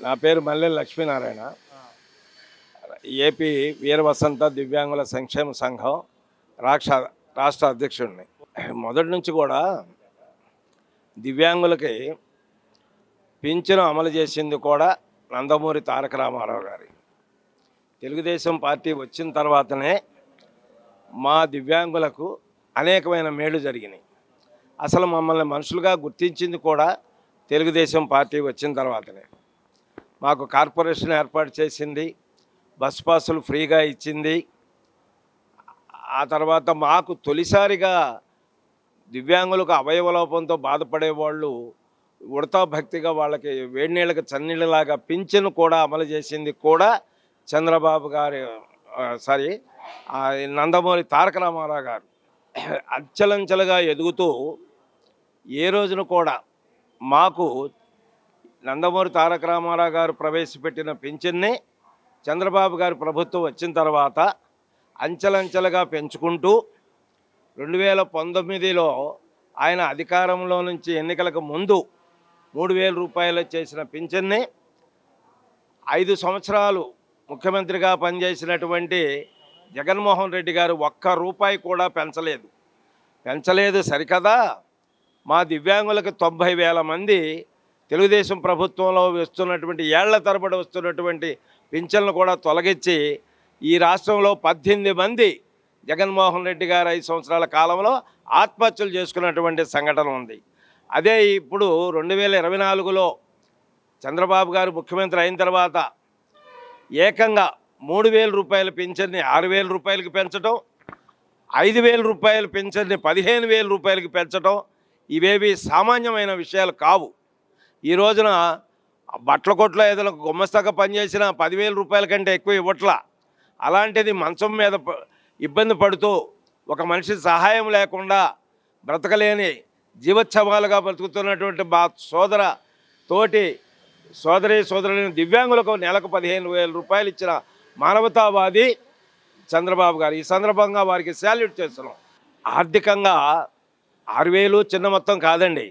నా పేరు మల్లె లక్ష్మీనారాయణ. ఏపీ వీర వసంత దివ్యాంగుల సంక్షేమ సంఘం రాష్ట్ర రాష్ట్ర అధ్యక్షుడిని. మొదటి నుంచి కూడా దివ్యాంగులకి పింఛను అమలు చేసింది కూడా నందమూరి తారక రామారావు గారి. తెలుగుదేశం పార్టీ వచ్చిన తర్వాతనే మా దివ్యాంగులకు అనేకమైన మేలు జరిగినాయి. అసలు మమ్మల్ని మనుషులుగా గుర్తించింది కూడా తెలుగుదేశం పార్టీ వచ్చిన తర్వాతనే. మాకు కార్పొరేషన్ ఏర్పాటు చేసింది, బస్ పాసులు ఫ్రీగా ఇచ్చింది. ఆ తర్వాత మాకు తొలిసారిగా దివ్యాంగులకు అవయవలోపంతో బాధపడేవాళ్ళు ఉడతా భక్తిగా వాళ్ళకి వేడి నీళ్ళకి చన్నీళ్ళలాగా పింఛను కూడా అమలు చేసింది కూడా చంద్రబాబు గారి నందమూరి తారక రామారావు గారు. అంచెలంచెలుగా ఎదుగుతూ ఏ రోజున కూడా మాకు నందమూరి తారక రామారావు గారు ప్రవేశపెట్టిన పింఛన్ని చంద్రబాబు గారి ప్రభుత్వం వచ్చిన తర్వాత అంచెలంచెలుగా పెంచుకుంటూ 2019లో ఆయన అధికారంలో నుంచి ఎన్నికలకు ముందు 3,000 రూపాయలు చేసిన పింఛన్ని 5 సంవత్సరాలు ముఖ్యమంత్రిగా పనిచేసినటువంటి జగన్మోహన్ రెడ్డి గారు ఒక్క రూపాయి కూడా పెంచలేదు సరికదా, మా దివ్యాంగులకు 90,000 మంది తెలుగుదేశం ప్రభుత్వంలో వస్తున్నటువంటి ఏళ్ల తరబడి వస్తున్నటువంటి పింఛన్లు కూడా తొలగించి ఈ రాష్ట్రంలో 18 మంది జగన్మోహన్ రెడ్డి గారు 5 సంవత్సరాల కాలంలో ఆత్మహత్యలు చేసుకున్నటువంటి సంఘటన ఉంది. అదే ఇప్పుడు 2024లో చంద్రబాబు గారు ముఖ్యమంత్రి అయిన తర్వాత ఏకంగా 3,000 రూపాయల పింఛన్ని 6,000 రూపాయలకి పెంచడం, 5,000 రూపాయల పింఛన్ని 15,000 రూపాయలకి పెంచడం ఇవేవి సామాన్యమైన విషయాలు కావు. ఈ రోజున బట్టల కొట్లో ఏదైనా గుమ్మస్తాగా పనిచేసిన 10,000 రూపాయల కంటే ఎక్కువ ఇవ్వట్లా. అలాంటిది మంచం మీద ఇబ్బంది పడుతూ ఒక మనిషి సహాయం లేకుండా బ్రతకలేని జీవోత్సవాలుగా బ్రతుకుతున్నటువంటి మా సోదరులైన దివ్యాంగులకు నెలకు 15,000 రూపాయలు ఇచ్చిన మానవతావాది చంద్రబాబు గారు. ఈ సందర్భంగా వారికి శాల్యూట్ చేస్తున్నాం. ఆర్థికంగా 6,000 చిన్న మొత్తం కాదండి.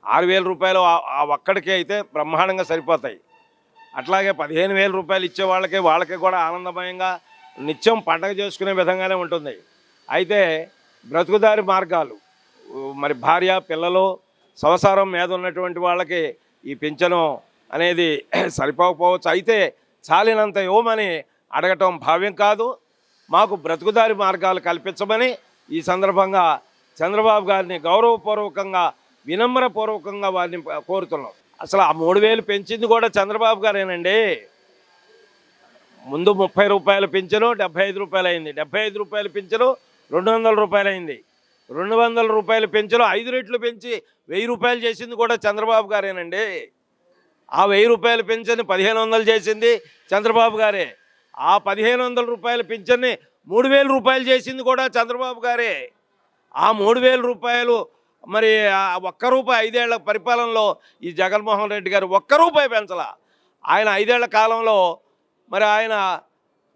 6,000 రూపాయలు ఆ ఒక్కడికి అయితే బ్రహ్మాండంగా సరిపోతాయి. అట్లాగే 15,000 రూపాయలు ఇచ్చే వాళ్ళకి కూడా ఆనందమయంగా నిత్యం పండగ చేసుకునే విధంగానే ఉంటుంది. అయితే బ్రతుకుదారి మార్గాలు మరి భార్య పిల్లలు సంసారం మీద ఉన్నటువంటి వాళ్ళకి ఈ పింఛను అనేది సరిపోకపోవచ్చు. అయితే చాలినంత ఇవ్వమని అడగటం భావ్యం కాదు. మాకు బ్రతుకుదారి మార్గాలు కల్పించమని ఈ సందర్భంగా చంద్రబాబు గారిని గౌరవపూర్వకంగా వినమ్రపూర్వకంగా వారిని కోరుతున్నాం. అసలు ఆ 3,000 పెంచింది కూడా చంద్రబాబు గారేనండి. ముందు 30 రూపాయల పింఛను 75 రూపాయలు అయింది. 75 రూపాయల పింఛను 200 రూపాయలు అయింది. 200 రూపాయల పెంచులో 5 రెట్లు పెంచి 1,000 రూపాయలు చేసింది కూడా చంద్రబాబు గారేనండి. ఆ 1,000 రూపాయల పెన్షన్ 1,500 చేసింది చంద్రబాబు గారే. ఆ 1,500 రూపాయల పెన్షన్ని 3,000 రూపాయలు చేసింది కూడా చంద్రబాబు గారే. ఆ 3,000 రూపాయలు మరి ఒక్క రూపాయి 5 ఏళ్ల పరిపాలనలో ఈ జగన్మోహన్ రెడ్డి గారు ఒక్క రూపాయి పెంచాల. ఆయన 5 ఏళ్ల కాలంలో మరి ఆయన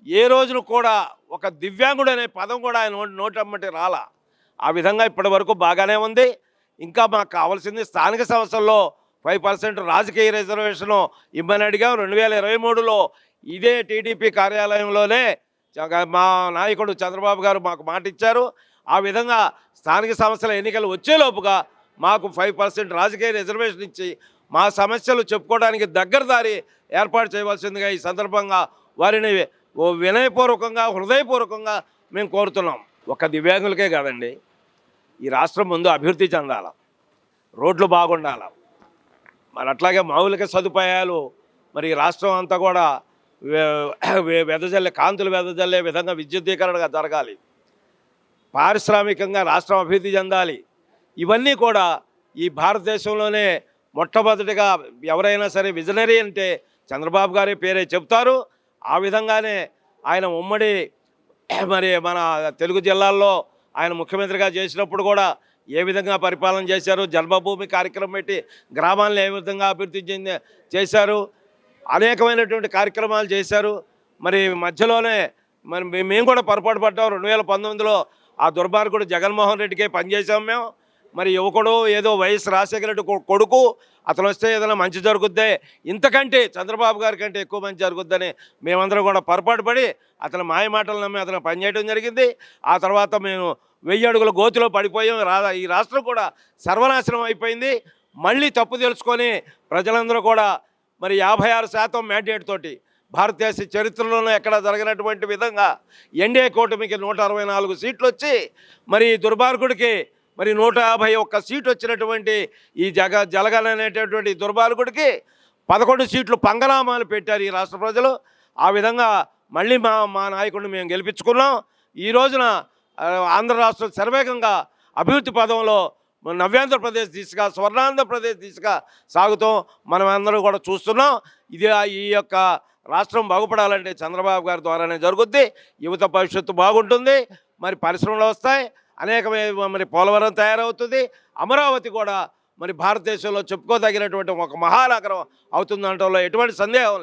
ఏ రోజును కూడా ఒక దివ్యాంగుడు అనే పదం కూడా ఆయన నోటమ్మటి రాలా. ఆ విధంగా ఇప్పటి వరకు బాగానే ఉంది. ఇంకా మాకు కావాల్సింది స్థానిక సంస్థల్లో 5% రాజకీయ రిజర్వేషను ఇమ్మని అడిగాం. 2023లో ఇదే టీడీపీ కార్యాలయంలోనే మా నాయకుడు చంద్రబాబు గారు మాకు మాట ఇచ్చారు. ఆ విధంగా స్థానిక సంస్థల ఎన్నికలు వచ్చేలోపుగా మాకు 5% రాజకీయ రిజర్వేషన్ ఇచ్చి మా సమస్యలు చెప్పుకోవడానికి దగ్గరదారి ఏర్పాటు చేయవలసిందిగా ఈ సందర్భంగా వారిని వినయపూర్వకంగా హృదయపూర్వకంగా మేము కోరుతున్నాం. ఒక దివ్యాంగులకే కాదండి, ఈ రాష్ట్రం ముందు అభివృద్ధి చెందాల, రోడ్లు బాగుండాల, మరి అట్లాగే మౌలిక సదుపాయాలు మరి రాష్ట్రం అంతా కూడా కాంతులు వెదజల్లే విధంగా విద్యుద్దీకరణగా జరగాలి, పారిశ్రామికంగా రాష్ట్రం అభివృద్ధి చెందాలి. ఇవన్నీ కూడా ఈ భారతదేశంలోనే మొట్టమొదటిగా ఎవరైనా సరే విజనరీ అంటే చంద్రబాబు గారి పేరే చెప్తారు. ఆ విధంగానే ఆయన ఉమ్మడి మరి మన తెలుగు జిల్లాల్లో ఆయన ముఖ్యమంత్రిగా చేసినప్పుడు కూడా ఏ విధంగా పరిపాలన చేశారు, జన్మభూమి కార్యక్రమం పెట్టి గ్రామాలను ఏ విధంగా అభివృద్ధి చేశారు, అనేకమైనటువంటి కార్యక్రమాలు చేశారు. మరి మధ్యలోనే మరి మేము కూడా పొరపాటు పడ్డాం. 2019లో ఆ దుర్మార్గుడు జగన్మోహన్ రెడ్డికే పనిచేసాం మేము. మరి యువకుడు ఏదో వైఎస్ రాజశేఖర రెడ్డి కొడుకు, అతను వస్తే ఏదైనా మంచి జరుగుద్దే, ఇంతకంటే చంద్రబాబు గారి కంటే ఎక్కువ మంచి జరుగుద్దని మేమందరం కూడా పొరపాటు పడి అతని మాయ మాటలు నమ్మి అతను పనిచేయడం జరిగింది. ఆ తర్వాత మేము 1000 అడుగుల గోతిలో పడిపోయాం. ఈ రాష్ట్రం కూడా సర్వనాశనం అయిపోయింది. మళ్ళీ తప్పు తెలుసుకొని ప్రజలందరూ కూడా మరి 56% మ్యాండేట్ తోటి భారతదేశ చరిత్రలోనూ ఎక్కడ జరగనటువంటి విధంగా ఎన్డీఏ కూటమికి 164 సీట్లు వచ్చి మరి దుర్మార్గుడికి మరి 151 సీటు వచ్చినటువంటి ఈ జలగన్ అనేటటువంటి దుర్మార్గుడికి 11 సీట్లు పంగనామాలు పెట్టారు ఈ రాష్ట్ర ప్రజలు. ఆ విధంగా మళ్ళీ మా నాయకుడిని మేము గెలిపించుకున్నాం. ఈ రోజున ఆంధ్ర రాష్ట్రం శరవేగంగా అభివృద్ధి పదంలో నవ్యాంధ్రప్రదేశ్ దిశగా, స్వర్ణాంధ్రప్రదేశ్ దిశగా సాగుతాం. మనం అందరూ కూడా చూస్తున్నాం. ఈ యొక్క రాష్ట్రం బాగుపడాలంటే చంద్రబాబు గారి ద్వారానే జరుగుద్ది. యువత భవిష్యత్తు బాగుంటుంది. మరి పరిశ్రమలు వస్తాయి, అనేకమైన మరి పోలవరం తయారవుతుంది. అమరావతి కూడా మరి భారతదేశంలో చెప్పుకోదగినటువంటి ఒక మహానగరం అవుతుందంటలో ఎటువంటి సందేహం లేదు.